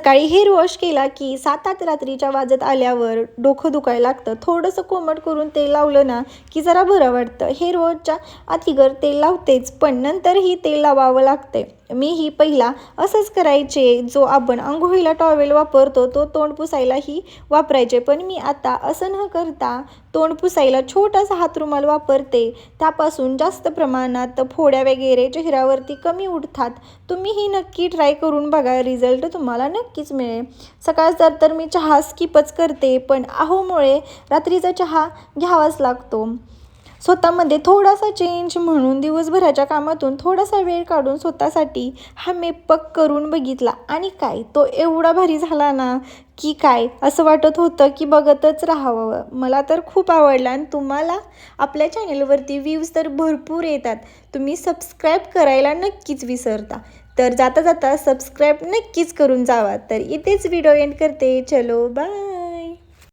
सकाळी hair wash केला की 7-8 रात्रीच्या वाजत आल्यावर डोकं दुखायला लागतं. थोडंसं कोमट करून तेल लावलं ना की जरा बरं वाटतं. हेअर वॉशच्या आधीगर तेल लावतेच, पण नंतरही तेल लावावं लागते. मीही पहिला असंच करायचे. जो आपण अंघोळीला टॉवेल वापरतो तो तोंड पुसायलाही वापरायचे, पण मी आता असं न करता तोंड पुसायला छोटासा हातरुमाल वापरते. त्यापासून जास्त प्रमाणात फोड्या वगैरे चेहऱ्यावरती कमी उठतात. तुम्हीही नक्की ट्राय करून बघा, रिझल्ट तुम्हाला नक्कीच मिळेल. सकाळचा तर मी चहा स्किपच करते, पण आहोमुळे रात्रीचा चहा घ्यावाच लागतो. स्वतःमध्ये थोडासा चेंज म्हणून दिवसभराच्या कामातून थोडासा वेळ काढून स्वतःसाठी हा मेकअप करून बघितला आणि काय तो एवढा भारी झाला ना की काय असं वाटत होतं की बघतच राहावं. मला तर खूप आवडला आणि तुम्हाला आपल्या चॅनलवरती व्ह्यूज तर भरपूर येतात. तुम्ही सबस्क्राईब करायला नक्कीच विसरता, तर जाता जाता सबस्क्राईब नक्कीच करून जावा. तर इथेच व्हिडिओ एंड करते. चलो बाय.